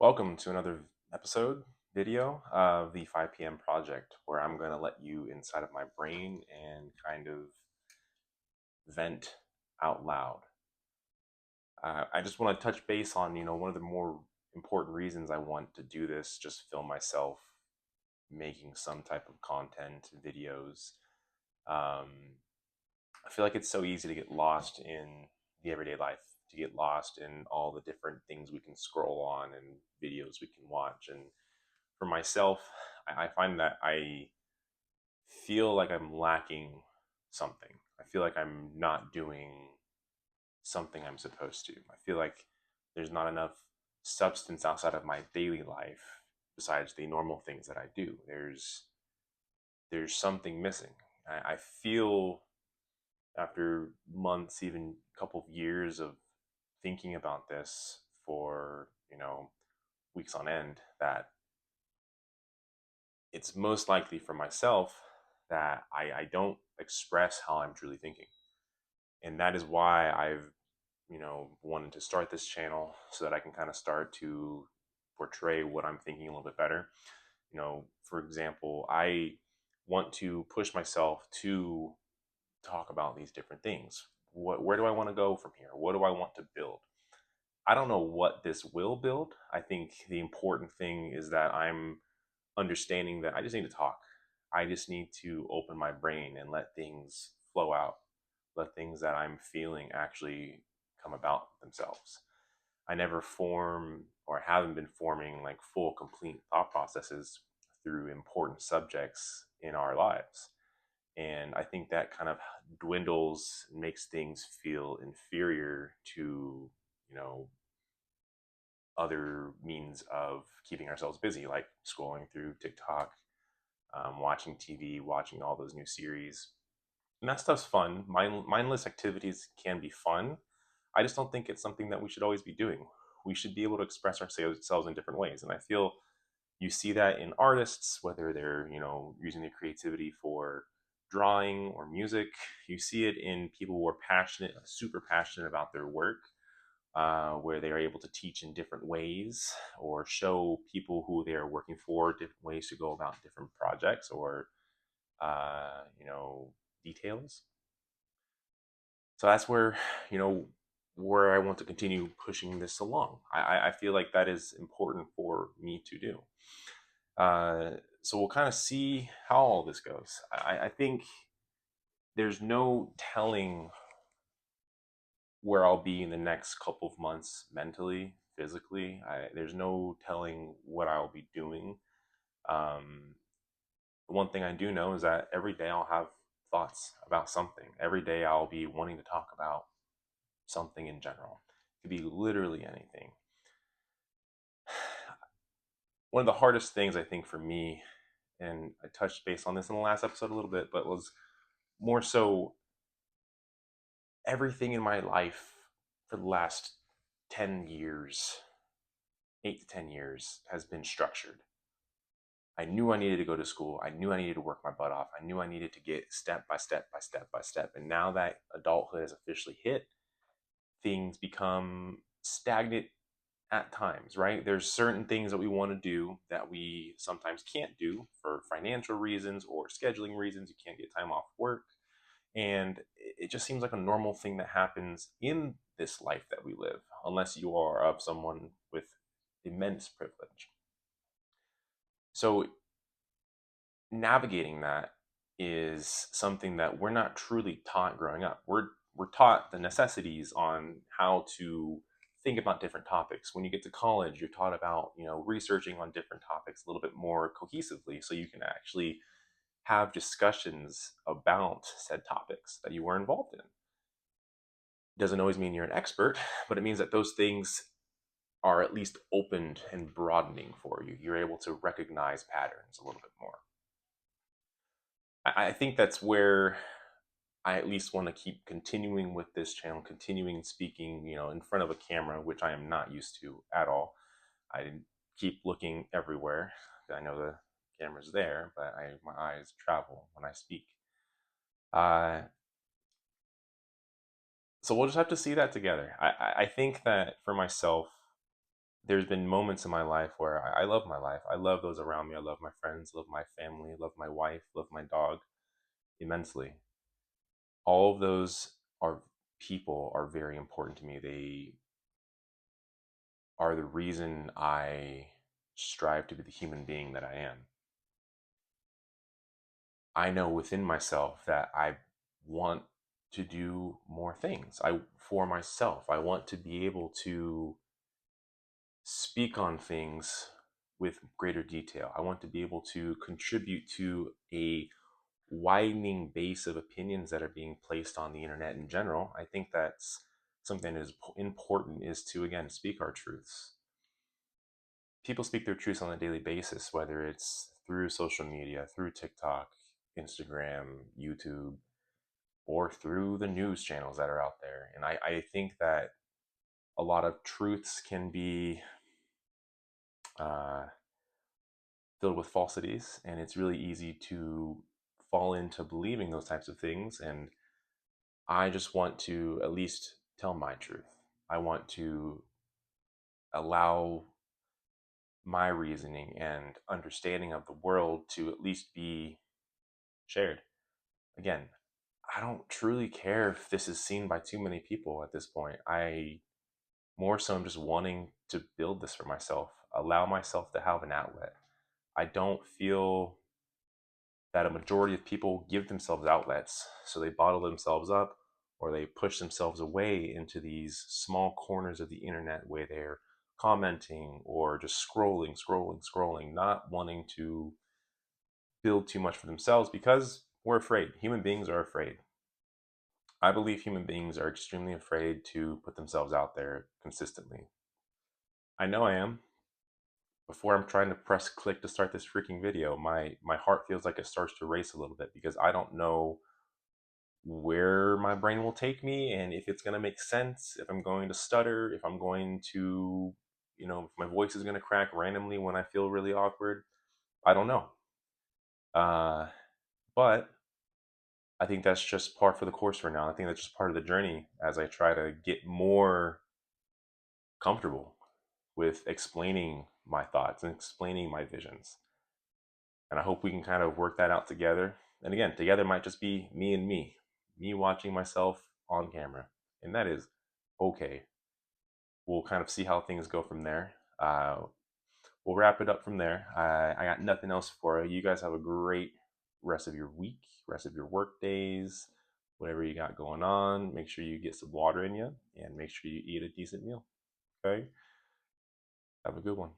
Welcome to another video of the 5 p.m. project, where I'm going to let you inside of my brain and kind of vent out loud. I just want to touch base on, one of the more important reasons I want to do this, just film myself making some type of content, videos. I feel like it's so easy to get lost in the everyday life, to get lost in all the different things we can scroll on and videos we can watch. And for myself, I find that I feel like I'm lacking something. I feel like I'm not doing something I'm supposed to. I feel like there's not enough substance outside of my daily life besides the normal things that I do. There's something missing. I feel after months, even a couple of years of thinking about this for, weeks on end, that it's most likely for myself that I don't express how I'm truly thinking. And that is why I've, wanted to start this channel so that I can kind of start to portray what I'm thinking a little bit better. For example, I want to push myself to talk about these different things. Where do I want to go from here? What do I want to build? I don't know what this will build. I think the important thing is that I'm understanding that I just need to talk. I just need to open my brain and let things flow out, let things that I'm feeling actually come about themselves. I never form or haven't been forming like full, complete thought processes through important subjects in our lives. And I think that kind of dwindles, makes things feel inferior to, you know, other means of keeping ourselves busy, like scrolling through TikTok, watching TV, watching all those new series. And that stuff's fun. Mindless activities can be fun. I just don't think it's something that we should always be doing. We should be able to express ourselves in different ways. And I feel you see that in artists, whether they're, using their creativity for drawing or music. You see it in people who are passionate, super passionate about their work, where they are able to teach in different ways or show people who they are working for different ways to go about different projects or details. So that's where where I want to continue pushing this along. I feel like that is important for me to do. So we'll kind of see how all this goes. I think there's no telling where I'll be in the next couple of months mentally, physically. There's no telling what I'll be doing. Um, the one thing I do know is that every day I'll have thoughts about something. Every day I'll be wanting to talk about something in general. It could be literally anything. One of the hardest things I think for me, and I touched base on this in the last episode a little bit, but was more so everything in my life for the last 10 years, 8 to 10 years, has been structured. I knew I needed to go to school. I knew I needed to work my butt off. I knew I needed to get step by step by step by step. And now that adulthood has officially hit, things become stagnant at times, right? There's certain things that we want to do that we sometimes can't do for financial reasons or scheduling reasons. You can't get time off work. And it just seems like a normal thing that happens in this life that we live, unless you are of someone with immense privilege. So navigating that is something that we're not truly taught growing up. We're taught the necessities on how to think about different topics. When you get to college, you're taught about, researching on different topics a little bit more cohesively so you can actually have discussions about said topics that you were involved in. Doesn't always mean you're an expert, but it means that those things are at least opened and broadening for you. You're able to recognize patterns a little bit more. I think that's where I at least want to keep continuing with this channel, continuing speaking, in front of a camera, which I am not used to at all. I keep looking everywhere. I know the camera's there, but my eyes travel when I speak. So we'll just have to see that together. I think that for myself, there's been moments in my life where I love my life. I love those around me. I love my friends, love my family, love my wife, love my dog immensely. All of those are people are very important to me. They are the reason I strive to be the human being that I am. I know within myself that I want to do more things. For myself, I want to be able to speak on things with greater detail. I want to be able to contribute to a widening base of opinions that are being placed on the internet in general. I think that's something that is important, is to again speak our truths. People speak their truths on a daily basis, whether it's through social media, through TikTok, Instagram, YouTube, or through the news channels that are out there. And I think that a lot of truths can be uh, filled with falsities, and it's really easy to fall into believing those types of things. And I just want to at least tell my truth. I want to allow my reasoning and understanding of the world to at least be shared. Again, I don't truly care if this is seen by too many people at this point. I more so am just wanting to build this for myself, allow myself to have an outlet. I don't feel that a majority of people give themselves outlets. So they bottle themselves up or they push themselves away into these small corners of the internet where they're commenting or just scrolling, not wanting to build too much for themselves because we're afraid. Human beings are afraid. I believe human beings are extremely afraid to put themselves out there consistently. I know I am. Before I'm trying to press click to start this freaking video, my heart feels like it starts to race a little bit because I don't know where my brain will take me and if it's going to make sense, if I'm going to stutter, if I'm going to, if my voice is going to crack randomly when I feel really awkward. I don't know. Uh, but I think that's just par for the course for now. I think that's just part of the journey as I try to get more comfortable with explaining my thoughts and explaining my visions. And I hope we can kind of work that out together. And again, together might just be me watching myself on camera. And that is okay. We'll kind of see how things go from there. We'll wrap it up from there. I got nothing else for you. You guys have a great rest of your week, rest of your work days, whatever you got going on. Make sure you get some water in you and make sure you eat a decent meal. Okay? Have a good one.